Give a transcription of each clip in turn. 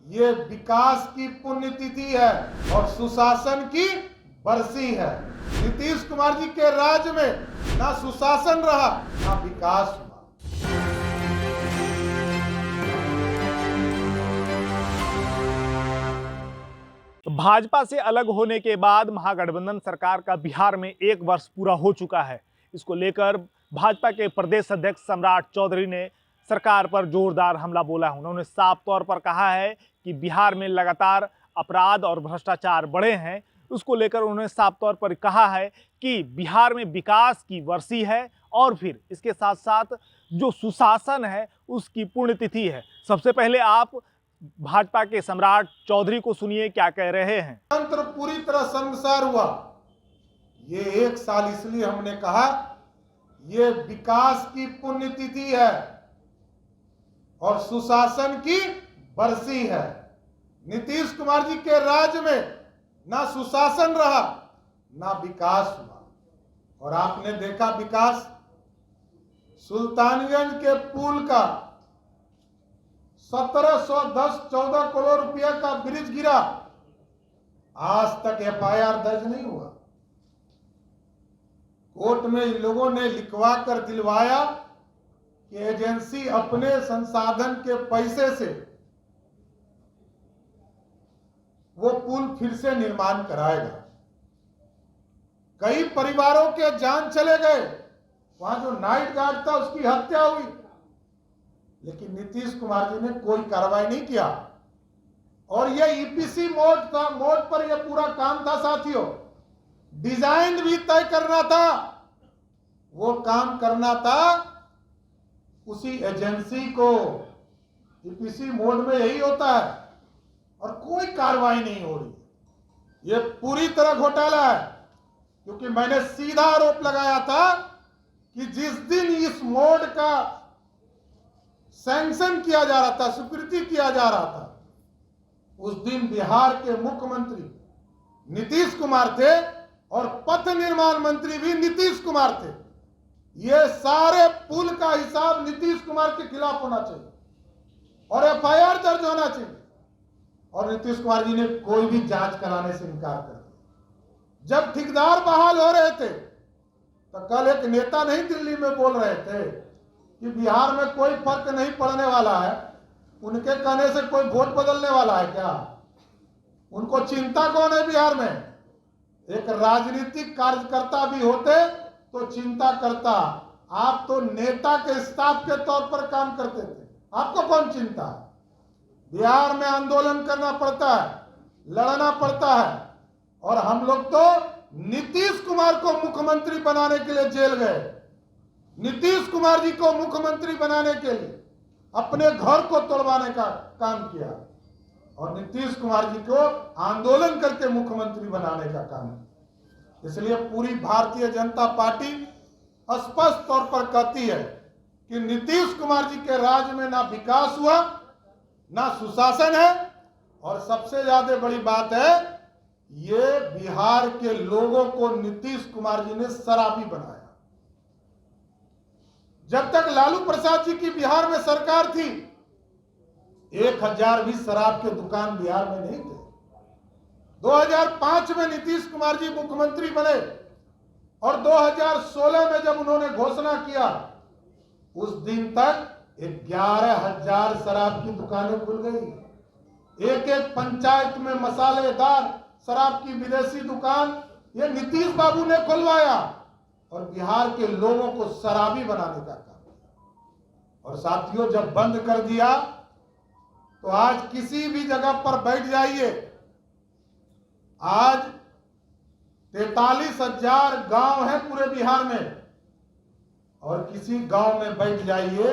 ये विकास की पुण्यतिथि है और सुशासन की बरसी है। नीतीश कुमार जी के राज्य में ना सुशासन रहा ना विकास हुआ। भाजपा से अलग होने के बाद महागठबंधन सरकार का बिहार में 1 वर्ष पूरा हो चुका है। इसको लेकर भाजपा के प्रदेश अध्यक्ष सम्राट चौधरी ने सरकार पर जोरदार हमला बोला है। उन्होंने साफ तौर पर कहा है कि बिहार में लगातार अपराध और भ्रष्टाचार बढ़े हैं। उसको लेकर उन्होंने साफ तौर पर कहा है कि बिहार में विकास की वर्षी है और फिर इसके साथ साथ जो सुशासन है उसकी पुण्यतिथि है। सबसे पहले आप भाजपा के सम्राट चौधरी को सुनिए क्या कह रहे हैं। तंत्र पूरी तरह संसार हुआ। ये 1 साल इसलिए हमने कहा ये विकास की पुण्यतिथि है और सुशासन की बरसी है। नीतीश कुमार जी के राज्य में ना सुशासन रहा ना विकास हुआ। और आपने देखा विकास, सुल्तानगंज के पुल का 1714 करोड़ रुपया का ब्रिज गिरा, आज तक FIR दर्ज नहीं हुआ। कोर्ट में इन लोगों ने लिखवा कर दिलवाया कि एजेंसी अपने संसाधन के पैसे से वो पुल फिर से निर्माण कराएगा। कई परिवारों के जान चले गए, वहां जो नाइट गार्ड था उसकी हत्या हुई, लेकिन नीतीश कुमार जी ने कोई कार्रवाई नहीं किया। और ये EPC मोड था, मोड पर यह पूरा काम था साथियों। डिजाइन भी तय करना था, वो काम करना था उसी एजेंसी को। EPC मोड में यही होता है और कोई कार्रवाई नहीं हो रही। ये पूरी तरह घोटाला है, क्योंकि मैंने सीधा आरोप लगाया था कि जिस दिन इस मोड का सैंक्शन किया जा रहा था, स्वीकृति किया जा रहा था, उस दिन बिहार के मुख्यमंत्री नीतीश कुमार थे और पथ निर्माण मंत्री भी नीतीश कुमार थे। ये सारे पुल का हिसाब नीतीश कुमार के खिलाफ होना चाहिए और FIR दर्ज होना चाहिए। और नीतीश कुमार जी ने कोई भी जांच कराने से इनकार कर दिया। जब ठेकेदार बहाल हो रहे थे तो कल एक नेता नहीं दिल्ली में बोल रहे थे कि बिहार में कोई फर्क नहीं पड़ने वाला है। उनके कहने से कोई वोट बदलने वाला है क्या? उनको चिंता कौन है बिहार में? एक राजनीतिक कार्यकर्ता भी होते तो चिंता करता। आप तो नेता के स्टाफ के तौर पर काम करते थे, आपको कौन चिंता है? बिहार में आंदोलन करना पड़ता है, लड़ना पड़ता है, और हम लोग तो नीतीश कुमार को मुख्यमंत्री बनाने के लिए जेल गए। नीतीश कुमार जी को मुख्यमंत्री बनाने के लिए अपने घर को तोड़वाने का काम किया और नीतीश कुमार जी को आंदोलन करके मुख्यमंत्री बनाने का काम किया। इसलिए पूरी भारतीय जनता पार्टी स्पष्ट तौर पर कहती है कि नीतीश कुमार जी के राज्य में ना विकास हुआ ना सुशासन है, और सबसे ज्यादा बड़ी बात है ये बिहार के लोगों को नीतीश कुमार जी ने शराबी बनाया। जब तक लालू प्रसाद जी की बिहार में सरकार थी 1000 भी शराब के दुकान बिहार में नहीं थे। 2005 में नीतीश कुमार जी मुख्यमंत्री बने और 2016 में जब उन्होंने घोषणा किया उस दिन तक 11,000 शराब की दुकानें खुल गई। एक एक पंचायत में मसालेदार शराब की विदेशी दुकान ये नीतीश बाबू ने खुलवाया और बिहार के लोगों को शराबी बनाने का काम किया। और साथियों, जब बंद कर दिया तो आज किसी भी जगह पर बैठ जाइए, आज 43,000 गांव हैं पूरे बिहार में, और किसी गांव में बैठ जाइए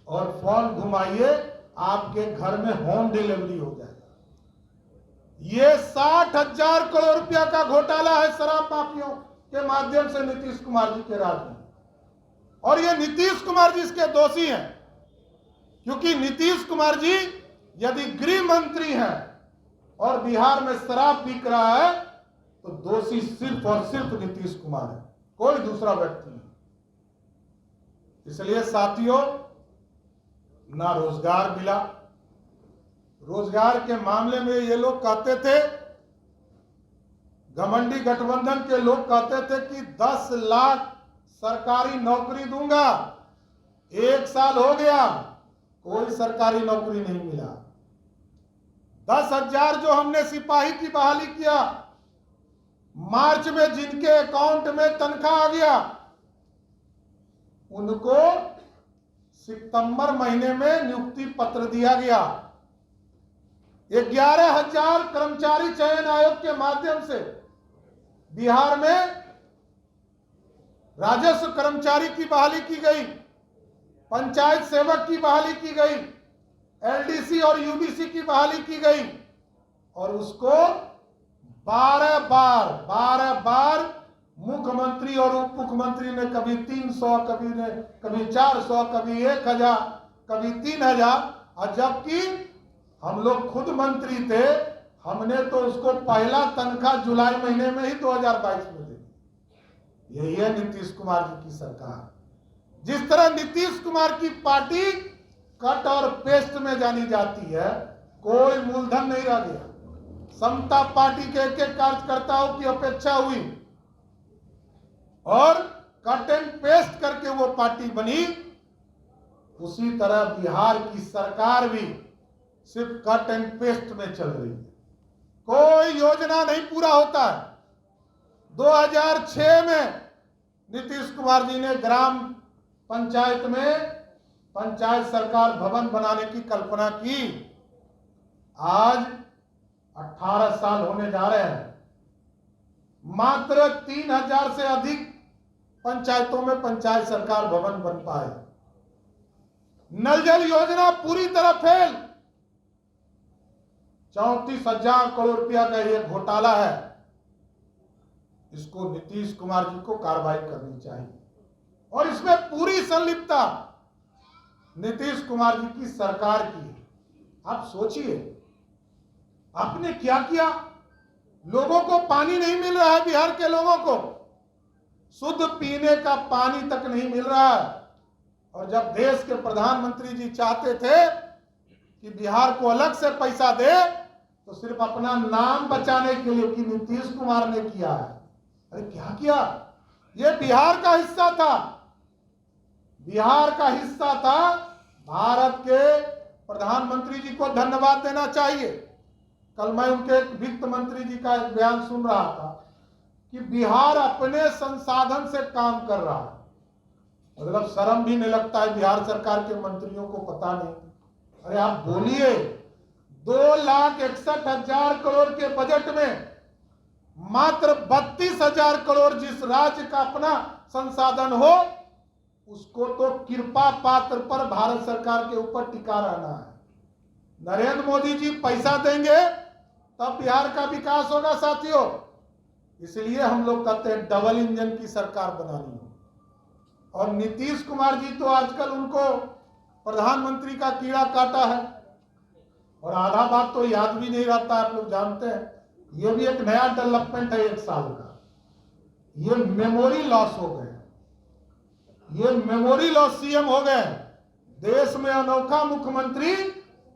और फोन घुमाइए, आपके घर में होम डिलीवरी हो जाएगा। ये 60,000 करोड़ रुपया का घोटाला है शराब माफियों के माध्यम से नीतीश कुमार जी के राज में, और ये नीतीश कुमार जी इसके दोषी हैं। क्योंकि नीतीश कुमार जी यदि गृह मंत्री हैं और बिहार में शराब बिक रहा है तो दोषी सिर्फ और सिर्फ नीतीश कुमार है, कोई दूसरा व्यक्ति नहीं। इसलिए साथियों, ना रोजगार मिला, रोजगार के मामले में ये लोग कहते थे, घमंडी गठबंधन के लोग कहते थे कि 10 लाख सरकारी नौकरी दूंगा। 1 साल हो गया, कोई सरकारी नौकरी नहीं मिला। 10,000 जो हमने सिपाही की बहाली किया, मार्च में जिनके अकाउंट में तनख्वाह आ गया, उनको सितंबर महीने में नियुक्ति पत्र दिया गया। 11,000 कर्मचारी चयन आयोग के माध्यम से बिहार में राजस्व कर्मचारी की बहाली की गई, पंचायत सेवक की बहाली की गई, एलडीसी और यूडीसी की बहाली की गई, और उसको 12 बार मुख्यमंत्री और उप मुख्यमंत्री ने कभी 300, कभी 400, कभी 1,000, कभी 3,000, और जबकि हम लोग खुद मंत्री थे, हमने तो उसको पहला तनख्वाह जुलाई महीने में ही 2022 में दे दी। यही है नीतीश कुमार जी की सरकार। जिस तरह नीतीश कुमार की पार्टी कट और पेस्ट में जानी जाती है, कोई मूलधन नहीं रह गया। समता पार्टी के एक कार्यकर्ताओं की अपेक्षा हुई और कट एंड पेस्ट करके वो पार्टी बनी। उसी तरह बिहार की सरकार भी सिर्फ कट एंड पेस्ट में चल रही है। कोई योजना नहीं पूरा होता है। 2006 में नीतीश कुमार जी ने ग्राम पंचायत में पंचायत सरकार भवन बनाने की कल्पना की। आज 18 साल होने जा रहे हैं, मात्र 3,000 से अधिक पंचायतों में पंचायत सरकार भवन बन पाए। नल जल योजना पूरी तरह फेल। 34,000 करोड़ रुपया का यह घोटाला है। इसको नीतीश कुमार जी को कार्रवाई करनी चाहिए, और इसमें पूरी संलिप्तता नीतीश कुमार जी की सरकार की है। आप सोचिए, आपने क्या किया? लोगों को पानी नहीं मिल रहा है। बिहार के लोगों को शुद्ध पीने का पानी तक नहीं मिल रहा है। और जब देश के प्रधानमंत्री जी चाहते थे कि बिहार को अलग से पैसा दे, तो सिर्फ अपना नाम बचाने के लिए कि नीतीश कुमार ने किया है। अरे क्या किया? यह बिहार का हिस्सा था, बिहार का हिस्सा था। भारत के प्रधानमंत्री जी को धन्यवाद देना चाहिए। कल मैं उनके वित्त मंत्री जी का एक बयान सुन रहा था कि बिहार अपने संसाधन से काम कर रहा है। मतलब शर्म भी नहीं लगता है बिहार सरकार के मंत्रियों को? पता नहीं। अरे आप बोलिए, 2,61,000 करोड़ के बजट में मात्र 32,000 करोड़ जिस राज्य का अपना संसाधन हो, उसको तो कृपा पात्र पर भारत सरकार के ऊपर टिका रहना है। नरेंद्र मोदी जी पैसा देंगे तब बिहार का विकास होगा साथियों। इसलिए हम लोग कहते हैं डबल इंजन की सरकार बनानी हो। और नीतीश कुमार जी तो आजकल उनको प्रधानमंत्री का कीड़ा काटा है, और आधा बात तो याद भी नहीं रहता। आप लोग जानते हैं, ये भी एक नया डेवलपमेंट है 1 साल का। ये मेमोरी लॉस हो गए, ये मेमोरी लॉस सीएम हो गए। देश में अनोखा मुख्यमंत्री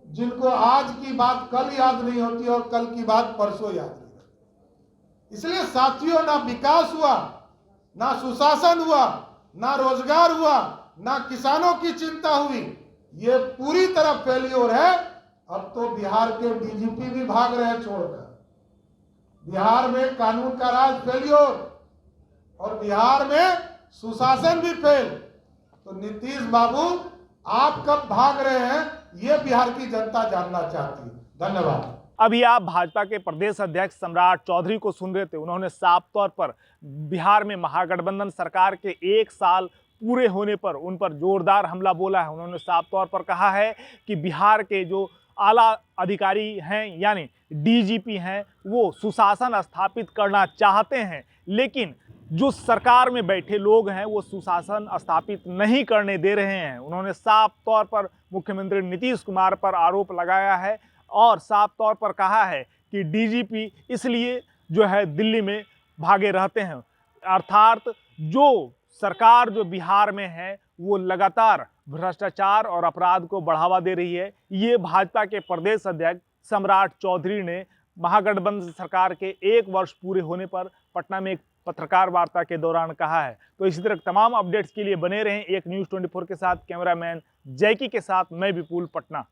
जिनको आज की बात कल याद नहीं होती और कल की बात परसों याद नहीं रहती। इसलिए साथियों, ना विकास हुआ, ना सुशासन हुआ, ना रोजगार हुआ, ना किसानों की चिंता हुई। ये पूरी तरह फेलियर है। अब तो बिहार के डीजीपी भी भाग रहे हैं छोड़कर। बिहार में कानून का राज फेलियर, और बिहार में सुशासन भी फेल। तो नीतीश बाबू, आप कब भाग रहे हैं, ये बिहार की जनता जानना चाहती है। धन्यवाद। अभी आप भाजपा के प्रदेश अध्यक्ष सम्राट चौधरी को सुन रहे थे। उन्होंने साफ तौर पर बिहार में महागठबंधन सरकार के 1 साल पूरे होने पर उन पर जोरदार हमला बोला है। उन्होंने साफ तौर पर कहा है कि बिहार के जो आला अधिकारी हैं, यानी डीजीपी हैं, वो सुशासन स्थापित करना चाहते हैं, लेकिन जो सरकार में बैठे लोग हैं वो सुशासन स्थापित नहीं करने दे रहे हैं। उन्होंने साफ तौर पर मुख्यमंत्री नीतीश कुमार पर आरोप लगाया है और साफ तौर पर कहा है कि डीजीपी इसलिए जो है दिल्ली में भागे रहते हैं। अर्थात जो सरकार जो बिहार में है वो लगातार भ्रष्टाचार और अपराध को बढ़ावा दे रही है। ये भाजपा के प्रदेश अध्यक्ष सम्राट चौधरी ने महागठबंधन सरकार के 1 वर्ष पूरे होने पर पटना में एक पत्रकार वार्ता के दौरान कहा है। तो इसी तरह तमाम अपडेट्स के लिए बने रहें एक न्यूज़ 24 के साथ। कैमरामैन जैकी के साथ मैं विपुल, पटना।